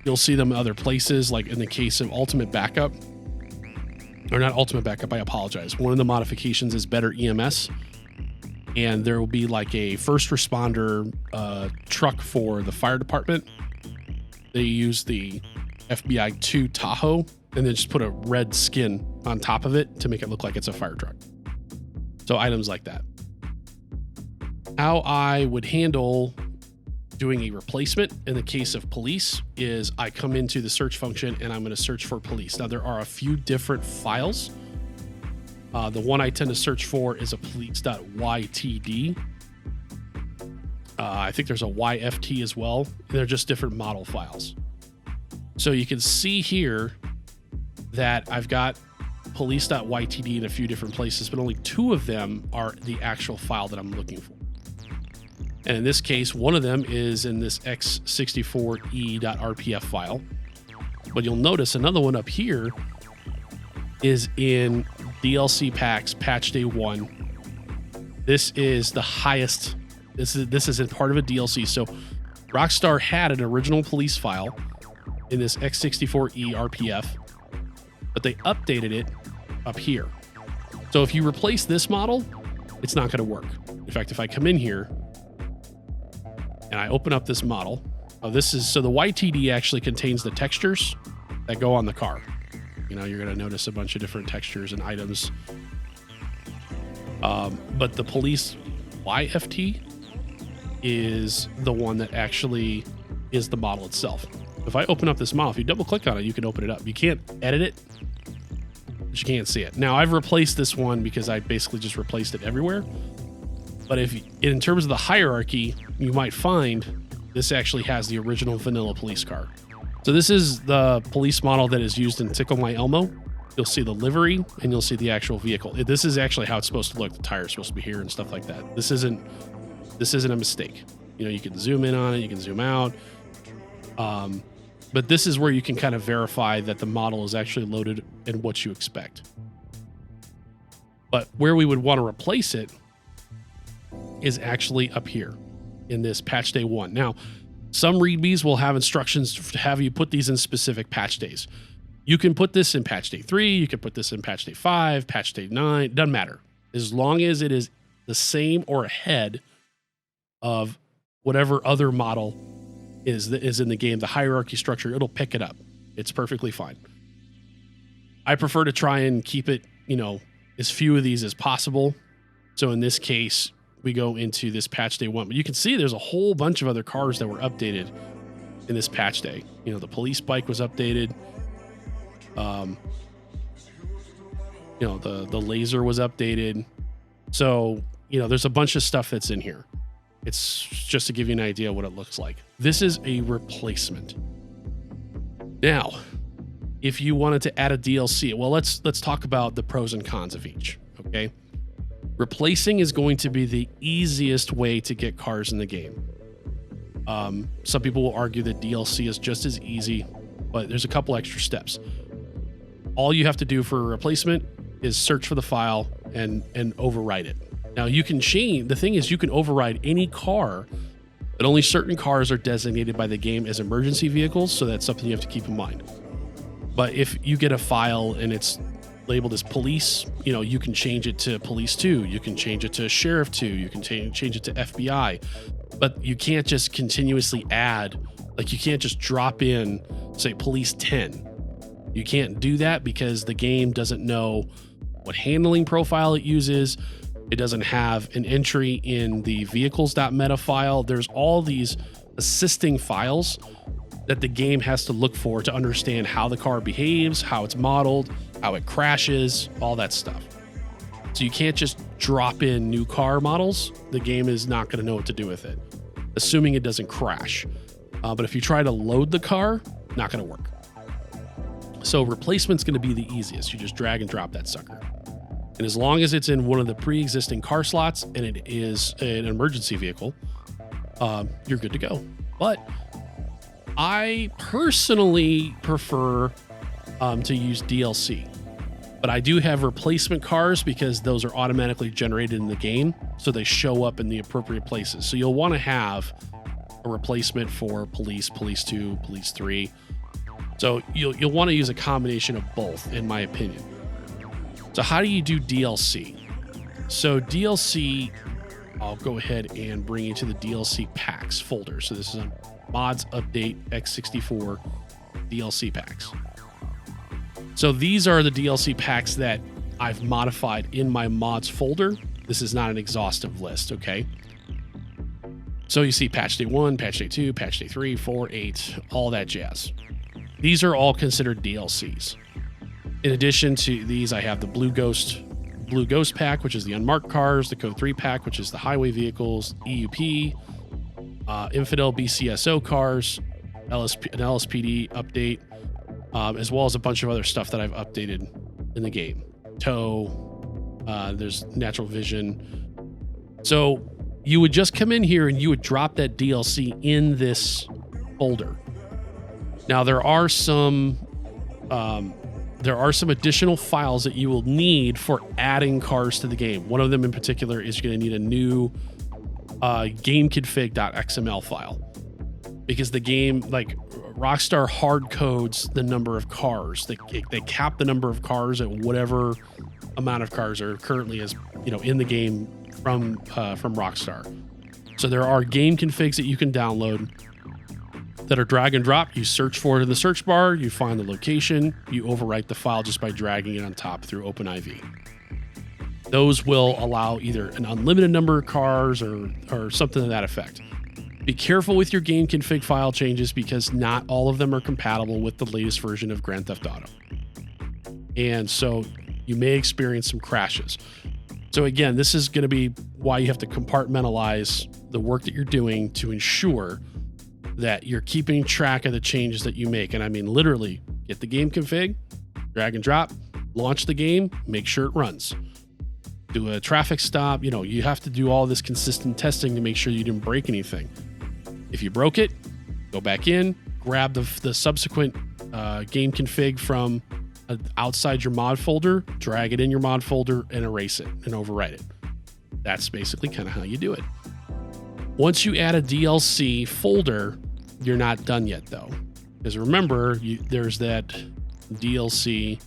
you'll see them in other places, like in the case of Ultimate Backup, or not Ultimate Backup, I apologize. One of the modifications is Better EMS, and there will be like a first responder truck for the fire department. They use the FBI 2 Tahoe and then just put a red skin on top of it to make it look like it's a fire truck. So items like that. How I would handle doing a replacement in the case of police is I come into the search function and I'm going to search for police. Now there are a few different files. The one I tend to search for is a police.ytd. I think there's a YFT as well. They're just different model files. So you can see here that I've got police.ytd in a few different places, but only 2 of them are the actual file that I'm looking for. And in this case, one of them is in this x64e.rpf file. But you'll notice another one up here is in DLC packs patch day 1. This is the highest. This is in part of a DLC. So Rockstar had an original police file in this x64e RPF, but they updated it up here. So if you replace this model, it's not going to work. In fact, if I come in here and I open up this model. So the YTD actually contains the textures that go on the car. You know, you're going to notice a bunch of different textures and items. But the police YFT is the one that actually is the model itself. If I open up this model, if you double click on it, you can open it up. You can't edit it, but you can't see it. Now, I've replaced this one because I basically just replaced it everywhere. But in terms of the hierarchy, you might find this actually has the original vanilla police car. So this is the police model that is used in Tickle My Elmo. You'll see the livery and you'll see the actual vehicle. This is actually how it's supposed to look. The tire's supposed to be here and stuff like that. This isn't a mistake. You know, you can zoom in on it, you can zoom out. But this is where you can kind of verify that the model is actually loaded and what you expect. But where we would want to replace it is actually up here in this patch day 1. Now, some readmes will have instructions to have you put these in specific patch days. You can put this in patch day 3, you can put this in patch day 5, patch day 9, doesn't matter. As long as it is the same or ahead of whatever other model is in the game, the hierarchy structure, it'll pick it up. It's perfectly fine. I prefer to try and keep it, you know, as few of these as possible. So in this case, we go into this patch day 1, but you can see there's a whole bunch of other cars that were updated in this patch day. You know, the police bike was updated. You know, the laser was updated. So, you know, there's a bunch of stuff that's in here. It's just to give you an idea of what it looks like. This is a replacement. Now, if you wanted to add a DLC, well, let's talk about the pros and cons of each, okay? Replacing is going to be the easiest way to get cars in the game. Some people will argue that DLC is just as easy, but there's a couple extra steps. All you have to do for a replacement is search for the file and overwrite it. Now you can change, the thing is you can override any car, but only certain cars are designated by the game as emergency vehicles, so that's something you have to keep in mind. But if you get a file and it's labeled as police, you know, you can change it to police 2, you can change it to sheriff 2, you can change it to FBI, but you can't just continuously add, like you can't just drop in, say, police 10. You can't do that because the game doesn't know what handling profile it uses. It doesn't have an entry in the vehicles.meta file. There's all these assisting files that the game has to look for to understand how the car behaves, how it's modeled, how it crashes, all that stuff. So you can't just drop in new car models. The game is not going to know what to do with it, assuming it doesn't crash. But if you try to load the car, not going to work. So replacement's going to be the easiest. You just drag and drop that sucker. And as long as it's in one of the pre-existing car slots and it is an emergency vehicle, you're good to go. But I personally prefer to use DLC. But I do have replacement cars because those are automatically generated in the game, so they show up in the appropriate places. So you'll want to have a replacement for police 2, police 3. So you'll want to use a combination of both, in my opinion. So how do you do DLC? So DLC, I'll go ahead and bring you to the DLC packs folder. So this is on mods update x64 DLC packs. So these are the DLC packs that I've modified in my mods folder. This is not an exhaustive list, okay? So you see patch day 1, patch day 2, patch day 3, 4, 8, all that jazz. These are all considered DLCs. In addition to these, I have the Blue Ghost pack, which is the unmarked cars, the Code 3 pack, which is the highway vehicles, EUP, Infidel BCSO cars, an LSPD update, as well as a bunch of other stuff that I've updated in the game. Tow, there's natural vision. So you would just come in here and you would drop that DLC in this folder. Now there are some additional files that you will need for adding cars to the game. One of them in particular is you're going to need a new gameconfig.xml file, because the game, like Rockstar hard codes the number of cars. They cap the number of cars at whatever amount of cars are currently in the game from Rockstar. So there are game configs that you can download that are drag and drop. You search for it in the search bar, you find the location, you overwrite the file just by dragging it on top through OpenIV. Those will allow either an unlimited number of cars or something to that effect. Be careful with your game config file changes because not all of them are compatible with the latest version of Grand Theft Auto. And so you may experience some crashes. So again, this is going to be why you have to compartmentalize the work that you're doing to ensure that you're keeping track of the changes that you make. And I mean, literally get the game config, drag and drop, launch the game, make sure it runs. Do a traffic stop. You know, you have to do all this consistent testing to make sure you didn't break anything. If you broke it, go back in, grab the subsequent game config from outside your mod folder, drag it in your mod folder, and erase it and overwrite it. That's basically kind of how you do it. Once you add a DLC folder, you're not done yet though. Because remember, there's that DLC.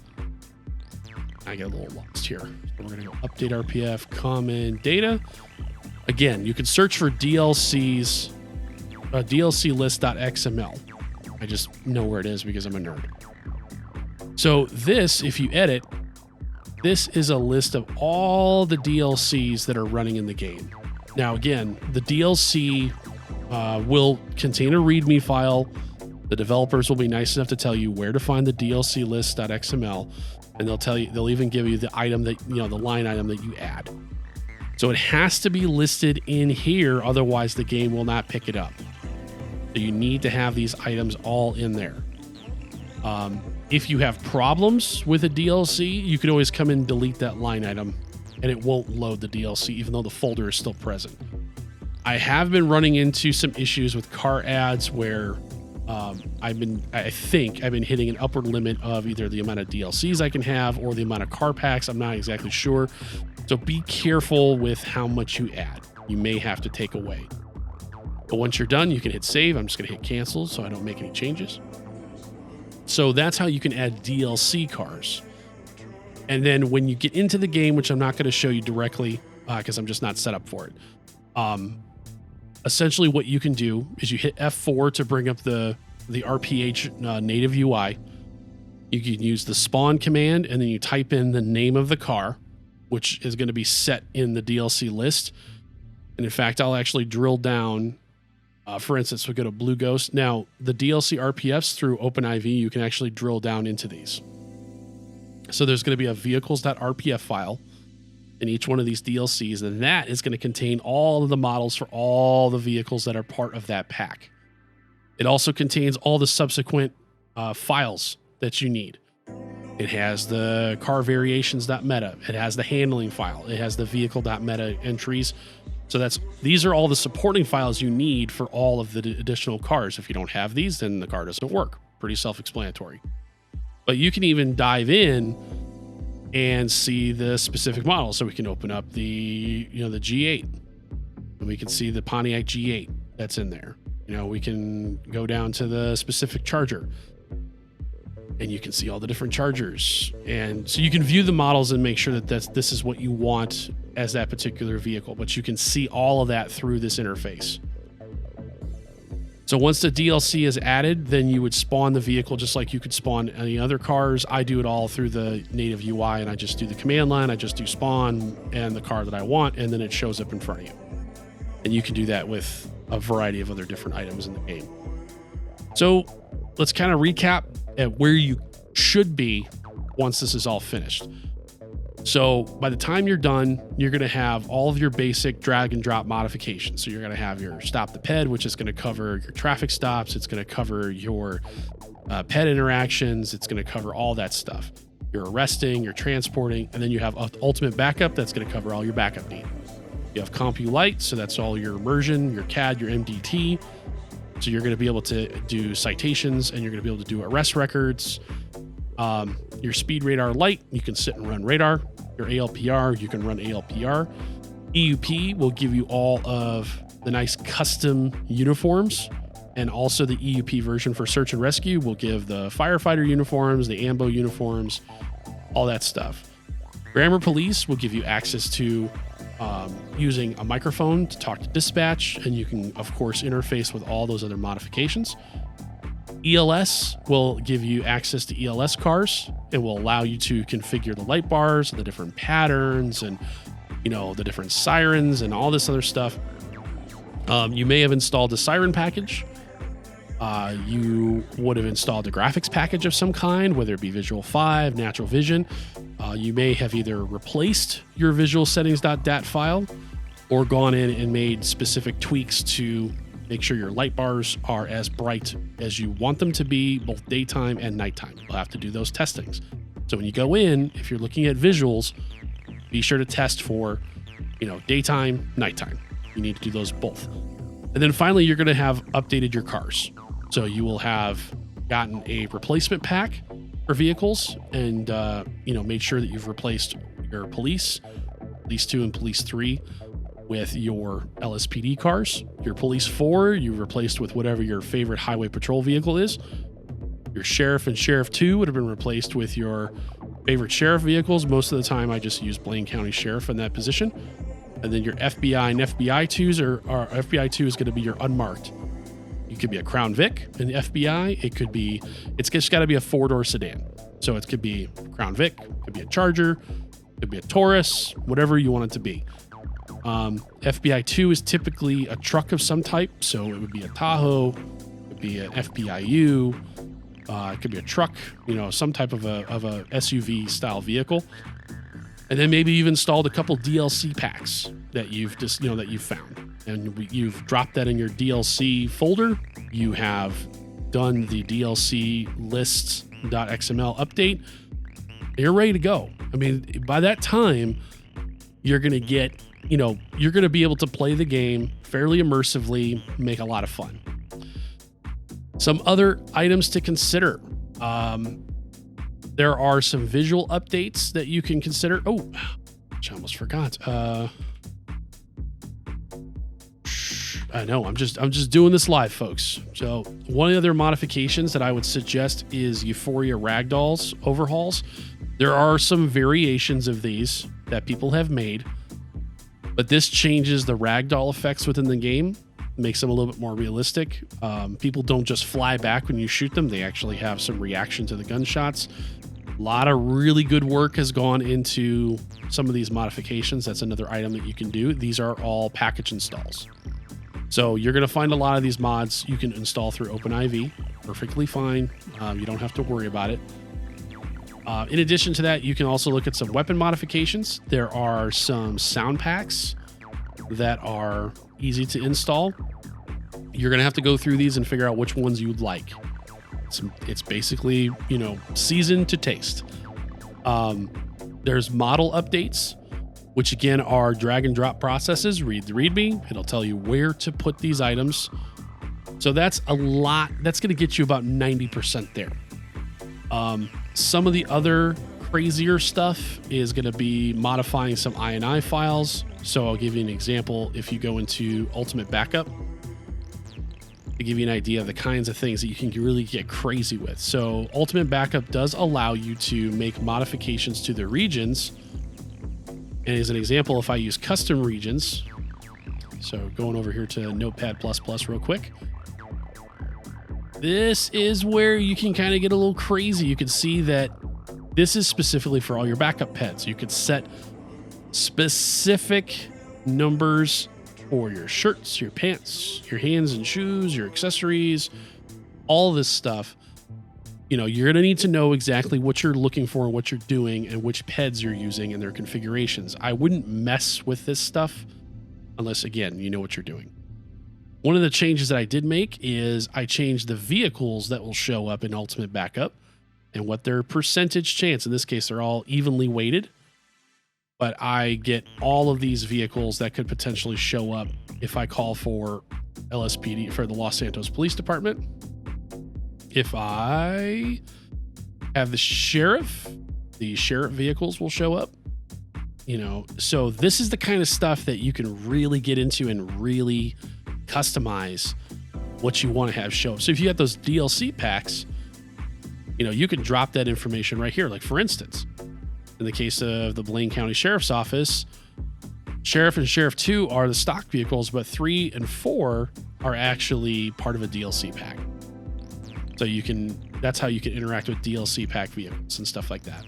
I get a little lost here. So we're going to go update RPF common data. Again, you can search for DLCs, DLC list.xml. I just know where it is because I'm a nerd. So this, if you edit, this is a list of all the DLCs that are running in the game. Now, again, the DLC will contain a README file. The developers will be nice enough to tell you where to find the DLC list.xml, and they'll even give you the item that, the line item that you add. So it has to be listed in here, otherwise the game will not pick it up. So you need to have these items all in there. If you have problems with a DLC, you could always come and delete that line item and it won't load the DLC, even though the folder is still present. I have been running into some issues with car ads where I think I've been hitting an upward limit of either the amount of DLCs I can have or the amount of car packs. I'm not exactly sure. So be careful with how much you add. You may have to take away. But once you're done, you can hit save. I'm just going to hit cancel so I don't make any changes. So that's how you can add DLC cars. And then when you get into the game, which I'm not going to show you directly because I'm just not set up for it. Essentially what you can do is you hit F4 to bring up the RPH native UI. You can use the spawn command and then you type in the name of the car, which is going to be set in the DLC list. And in fact, I'll actually drill down. For instance, we go to Blue Ghost. Now, the DLC RPFs through OpenIV, you can actually drill down into these. So there's going to be a vehicles.rpf file in each one of these DLCs, and that is going to contain all of the models for all the vehicles that are part of that pack. It also contains all the subsequent files that you need. It has the car variations.meta. It has the handling file. It has the vehicle.meta entries. So these are all the supporting files you need for all of the additional cars. If you don't have these, then the car doesn't work. Pretty self-explanatory. But you can even dive in and see the specific model. So we can open up the G8, and we can see the Pontiac G8 that's in there. We can go down to the specific charger, and you can see all the different chargers. And so you can view the models and make sure that this is what you want as that particular vehicle, but you can see all of that through this interface. So once the DLC is added, then you would spawn the vehicle just like you could spawn any other cars. I do it all through the native UI, and I just do the command line. I just do spawn and the car that I want, and then it shows up in front of you. And you can do that with a variety of other different items in the game. So let's kind of recap at where you should be once this is all finished. So by the time you're done, you're going to have all of your basic drag and drop modifications. So you're going to have your stop the ped, which is going to cover your traffic stops. It's going to cover your ped interactions. It's going to cover all that stuff. You're arresting, you're transporting, and then you have ultimate backup. That's going to cover all your backup needs. You have CompuLite, so that's all your immersion, your CAD, your MDT. So you're going to be able to do citations, and you're going to be able to do arrest records. Your speed radar light, you can sit and run radar. Your ALPR, you can run ALPR. EUP will give you all of the nice custom uniforms, and also the EUP version for search and rescue will give the firefighter uniforms, the AMBO uniforms, all that stuff. Grammar Police will give you access to using a microphone to talk to dispatch, and you can, of course, interface with all those other modifications. ELS will give you access to ELS cars. It will allow you to configure the light bars, the different patterns, and the different sirens and all this other stuff. You may have installed a siren package. You would have installed a graphics package of some kind, whether it be Visual 5, Natural Vision. You may have either replaced your visualsettings.dat file or gone in and made specific tweaks to make sure your light bars are as bright as you want them to be, both daytime and nighttime. You'll have to do those testings. So when you go in, if you're looking at visuals, be sure to test for, daytime, nighttime. You need to do those both. And then finally, you're going to have updated your cars. So you will have gotten a replacement pack for vehicles and, made sure that you've replaced your Police 2 and Police 3 with your LSPD cars. Your Police 4, you replaced with whatever your favorite highway patrol vehicle is. Your Sheriff and Sheriff 2 would have been replaced with your favorite sheriff vehicles. Most of the time, I just use Blaine County Sheriff in that position. And then your FBI and FBI 2s or FBI 2 is going to be your unmarked. You could be a Crown Vic in the FBI. It's just got to be a 4-door sedan. So it could be Crown Vic, it could be a Charger, it could be a Taurus, whatever you want it to be. FBI 2 is typically a truck of some type. So it would be a Tahoe, it could be an FBIU, it could be a truck, some type of a SUV style vehicle. And then maybe you've installed a couple DLC packs that you've found, and you've dropped that in your DLC folder. You have done the DLC lists.xml update. You're ready to go. I mean, by that time, you're going to get, you're going to be able to play the game fairly immersively, make a lot of fun. Some other items to consider. There are some visual updates that you can consider. Oh, which I almost forgot. I know, I'm just doing this live, folks. So one of the other modifications that I would suggest is Euphoria Ragdolls overhauls. There are some variations of these that people have made, but this changes the ragdoll effects within the game, makes them a little bit more realistic. People don't just fly back when you shoot them. They actually have some reaction to the gunshots. A lot of really good work has gone into some of these modifications. That's another item that you can do. These are all package installs. So you're going to find a lot of these mods you can install through OpenIV. Perfectly fine. You don't have to worry about it. In addition to that, you can also look at some weapon modifications. There are some sound packs that are easy to install. You're going to have to go through these and figure out which ones you'd like. It's basically, seasoned to taste. There's model updates, which again are drag and drop processes. Read the README. It'll tell you where to put these items. So that's a lot. That's going to get you about 90% there. Some of the other crazier stuff is going to be modifying some INI files. So I'll give you an example. If you go into Ultimate Backup, to give you an idea of the kinds of things that you can really get crazy with. So Ultimate Backup does allow you to make modifications to the regions. And as an example, if I use custom regions, so going over here to Notepad++ real quick, this is where you can kind of get a little crazy. You can see that this is specifically for all your backup pets. You could set specific numbers for your shirts, your pants, your hands and shoes, your accessories, all this stuff. You're going to need to know exactly what you're looking for and what you're doing and which PEDs you're using and their configurations. I wouldn't mess with this stuff unless, again, you know what you're doing. One of the changes that I did make is I changed the vehicles that will show up in Ultimate Backup and what their percentage chance. In this case, they're all evenly weighted, but I get all of these vehicles that could potentially show up if I call for LSPD for the Los Santos Police Department. If I have the sheriff vehicles will show up. So this is the kind of stuff that you can really get into and really customize what you want to have show up. So if you have those DLC packs, you can drop that information right here. Like for instance, in the case of the Blaine County Sheriff's Office, Sheriff and Sheriff 2 are the stock vehicles, but 3 and 4 are actually part of a DLC pack. So that's how you can interact with DLC pack vehicles and stuff like that.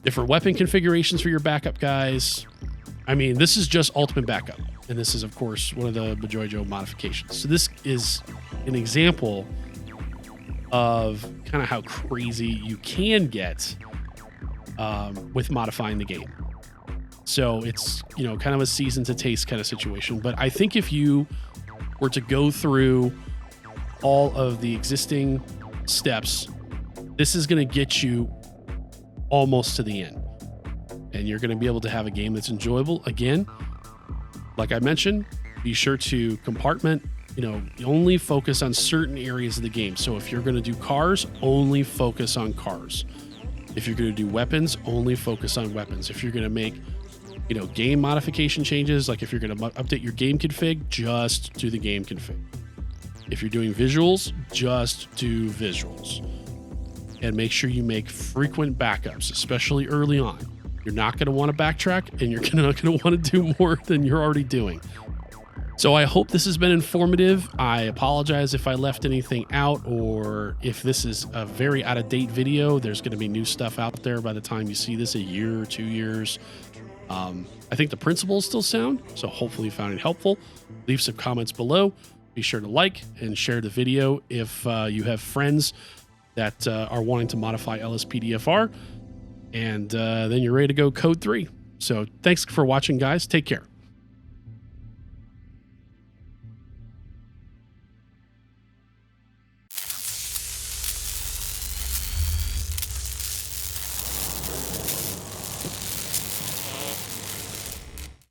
Different weapon configurations for your backup guys. I mean, this is just ultimate backup. And this is, of course, one of the Bajojo modifications. So this is an example of kind of how crazy you can get with modifying the game. So it's, kind of a season to taste kind of situation. But I think if you were to go through all of the existing steps, this is going to get you almost to the end. And you're going to be able to have a game that's enjoyable. Again, like I mentioned, be sure to compartment, only focus on certain areas of the game. So if you're going to do cars, only focus on cars. If you're going to do weapons, only focus on weapons. If you're going to make, game modification changes, like if you're going to update your game config, just do the game config. If you're doing visuals, just do visuals. And make sure you make frequent backups, especially early on. You're not going to want to backtrack, and you're not going to want to do more than you're already doing. So I hope this has been informative. I apologize if I left anything out, or if this is a very out-of-date video. There's going to be new stuff out there by the time you see this, a year or 2 years. I think the principles still sound, so hopefully you found it helpful. Leave some comments below. Be sure to like and share the video if you have friends that are wanting to modify LSPDFR. And then you're ready to go code 3. So thanks for watching, guys. Take care.